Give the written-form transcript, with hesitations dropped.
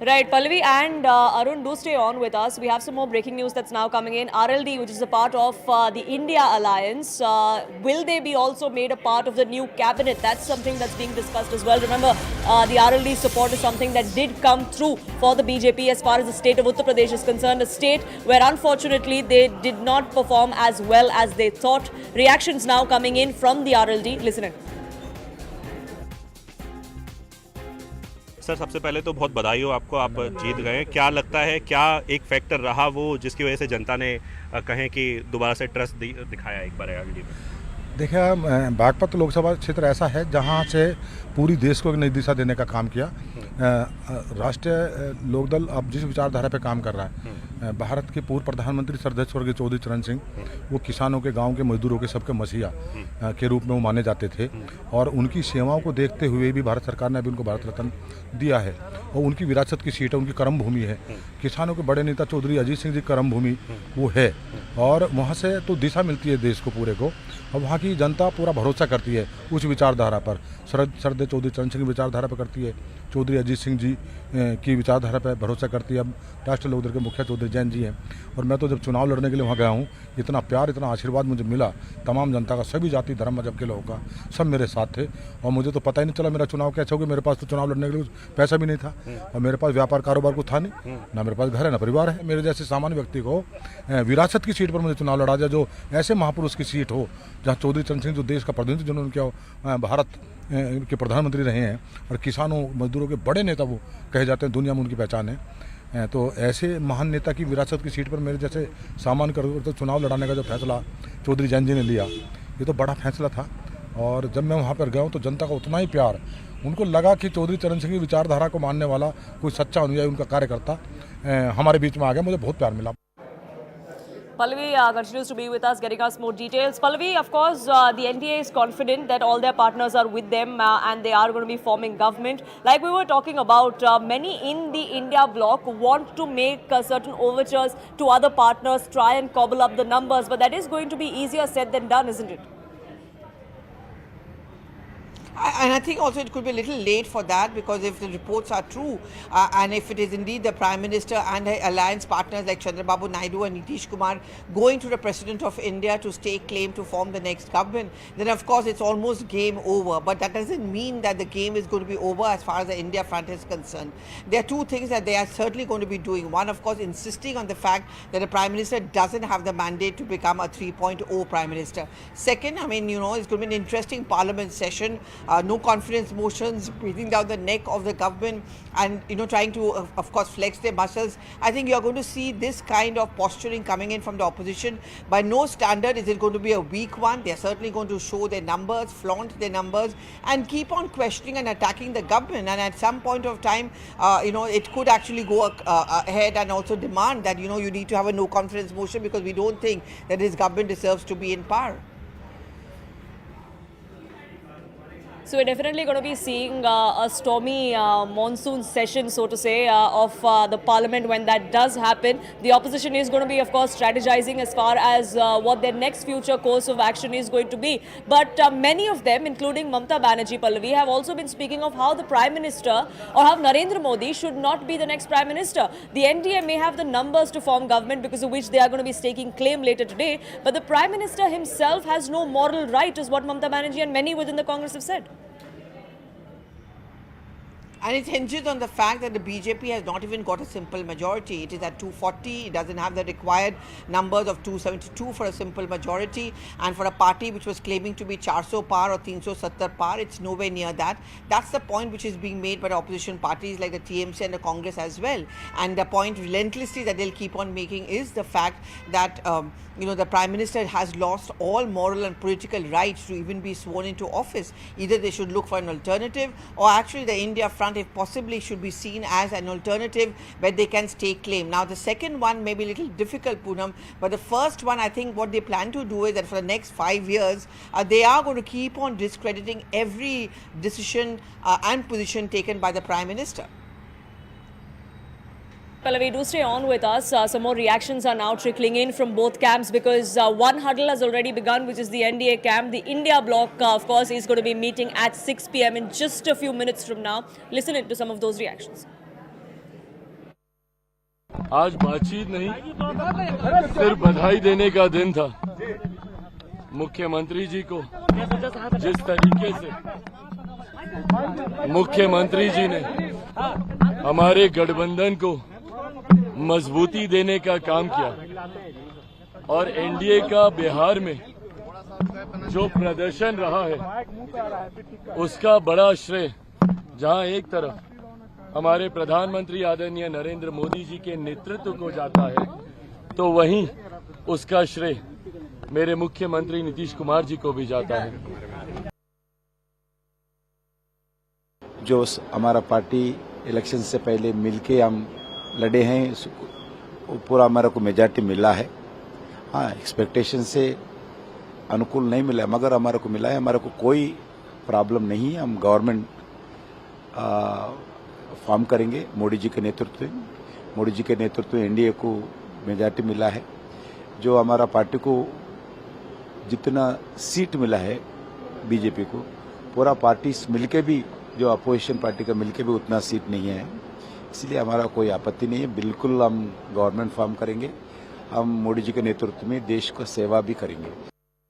Right, Pallavi and Arun, do stay on with us. We have some more breaking news that's now coming in. RLD, which is a part of the India Alliance, will they be also made a part of the new cabinet? That's something that's being discussed as well. Remember, the RLD support is something that did come through for the BJP as far as the state of Uttar Pradesh is concerned, a state where unfortunately they did not perform as well as they thought. Reactions now coming in from the RLD. Listen in. Sir, सबसे पहले तो बहुत बधाई हो आपको, आप जीत गए। क्या लगता है, क्या एक फैक्टर रहा वो जिसकी वजह से जनता ने कहें कि दोबारा से ट्रस्ट दिखाया एक बार आरएलडी में? देखिए, बागपत लोकसभा क्षेत्र ऐसा है जहां से पूरी देश को एक नई दिशा देने का काम किया। राष्ट्रीय लोकदल अब जिस विचारधारा पे काम कर रहा है, भारत के पूर्व प्रधानमंत्री श्रद्धेय स्वर्गीय चौधरी चरण सिंह, वो किसानों के, गांव के, मजदूरों के, सबके मसीहा के रूप में वो माने जाते थे और उनकी सेवाओं को देखते हुए भी भारत सरकार ने अभी उनको भारत रत्न दिया है और उनकी विरासत की सीट है, उनकी कर्म भूमि है। किसानों के बड़े नेता चौधरी अजीत सिंह जी कर्म भूमि वो है और वहाँ से तो दिशा मिलती है देश को पूरे को और वहाँ की जनता पूरा भरोसा करती है उस विचारधारा पर। श्रद्धेय चौधरी चरण सिंह की विचारधारा पर करती है, चौधरी अजीत सिंह जी की विचारधारा पर भरोसा करती है। अब राष्ट्रीय लोकदल के मुखिया चौधरी जैन जी हैं और मैं तो जब चुनाव लड़ने के लिए वहाँ गया हूँ, इतना प्यार, इतना आशीर्वाद मुझे मिला तमाम जनता का, सभी जाति धर्म मजहब के लोगों का, सब मेरे साथ थे और मुझे तो पता ही नहीं चला मेरा चुनाव कैसे हो गया। मेरे पास तो चुनाव लड़ने के लिए पैसा भी नहीं था और मेरे पास व्यापार कारोबार को था नहीं, ना मेरे पास घर है ना परिवार है। मेरे जैसे सामान्य व्यक्ति को विरासत की सीट पर मुझे चुनाव लड़ा दिया, जो ऐसे महापुरुष की सीट हो जहाँ चौधरी चरण सिंह जो देश का प्रतिनिधित्व जिन्होंने किया, भारत के प्रधानमंत्री रहे हैं और किसानों मजदूरों के बड़े नेता वो कहे जाते हैं, दुनिया में उनकी पहचान है। तो ऐसे महान नेता की विरासत की सीट पर मेरे जैसे सामान्य तो चुनाव लड़ाने का जो फैसला चौधरी जैन जी ने लिया, ये तो बड़ा फैसला था। और जब मैं वहाँ पर गया हूँ तो जनता का उतना ही प्यार, उनको लगा कि चौधरी चरण सिंह की विचारधारा को मानने वाला कोई सच्चा अनुयायी, उनका कार्यकर्ता हमारे बीच में आ गया। मुझे बहुत प्यार मिला। Pallavi continues to be with us, getting us more details. Pallavi, of course, the NDA is confident that all their partners are with them and they are going to be forming government. Like we were talking about, many in the India bloc want to make certain overtures to other partners, try and cobble up the numbers, but that is going to be easier said than done, isn't it? And I think also it could be a little late for that, because if the reports are true and if it is indeed the Prime Minister and her alliance partners like Chandrababu Naidu and Nitish Kumar going to the President of India to stake claim to form the next government, then of course it's almost game over. But that doesn't mean that the game is going to be over as far as the India front is concerned. There are two things that they are certainly going to be doing. One, of course, insisting on the fact that the Prime Minister doesn't have the mandate to become a 3.0 Prime Minister. Second, I mean, it's going to be an interesting Parliament session. No confidence motions, breathing down the neck of the government and, trying to, of course, flex their muscles. I think you're going to see this kind of posturing coming in from the opposition. By no standard is it going to be a weak one. They're certainly going to show their numbers, flaunt their numbers and keep on questioning and attacking the government. And at some point of time, it could actually go ahead and also demand that, you need to have a no confidence motion because we don't think that this government deserves to be in power. So we're definitely going to be seeing a stormy monsoon session, so to say, of the parliament when that does happen. The opposition is going to be, of course, strategizing as far as what their next future course of action is going to be. But many of them, including Mamata Banerjee, Pallavi, have also been speaking of how the Prime Minister or how Narendra Modi should not be the next Prime Minister. The NDA may have the numbers to form government, because of which they are going to be staking claim later today. But the Prime Minister himself has no moral right, is what Mamata Banerjee and many within the Congress have said. And it hinges on the fact that the BJP has not even got a simple majority. It is at 240. It doesn't have the required numbers of 272 for a simple majority. And for a party which was claiming to be 400 par or 370 par, it's nowhere near that. That's the point which is being made by the opposition parties like the TMC and the Congress as well. And the point relentlessly that they'll keep on making is the fact that, the Prime Minister has lost all moral and political rights to even be sworn into office. Either they should look for an alternative, or actually the India front, if possibly, should be seen as an alternative where they can stake claim. Now, the second one may be a little difficult, Poonam, but the first one, I think what they plan to do is that for the next 5 years, they are going to keep on discrediting every decision and position taken by the Prime Minister. Pallavi, do stay on with us. Some more reactions are now trickling in from both camps, because one huddle has already begun, which is the NDA camp. The India bloc, of course, is going to be meeting at 6 p.m. in just a few minutes from now. Listen to some of those reactions. आज बातचीत नहीं, सिर्फ बधाई देने का दिन था। मुख्यमंत्री जी को जिस तरीके से मुख्यमंत्री जी ने हमारे गठबंधन को मजबूती देने का काम किया और एनडीए का बिहार में जो प्रदर्शन रहा है उसका बड़ा श्रेय जहां एक तरफ हमारे प्रधानमंत्री आदरणीय नरेंद्र मोदी जी के नेतृत्व को जाता है, तो वहीं उसका श्रेय मेरे मुख्यमंत्री नीतीश कुमार जी को भी जाता है। जो हमारा पार्टी इलेक्शन से पहले मिलके हम लड़े हैं, पूरा हमारा को मेजॉरिटी मिला है। हाँ, एक्सपेक्टेशन से अनुकूल नहीं मिला, मगर हमारे को मिला है। हमारे को कोई प्रॉब्लम नहीं है। हम गवर्नमेंट फॉर्म करेंगे मोदी जी के नेतृत्व में। मोदी जी के नेतृत्व में एनडीए को मेजॉरिटी मिला है। जो हमारा पार्टी को जितना सीट मिला है बीजेपी को, पूरा पार्टी मिलके भी, जो अपोजिशन पार्टी का मिलके भी उतना सीट नहीं है। इसलिए हमारा कोई आपत्ति नहीं है। बिल्कुल हम गवर्नमेंट फॉर्म करेंगे। हम मोदी जी के नेतृत्व में देश को सेवा भी करेंगे।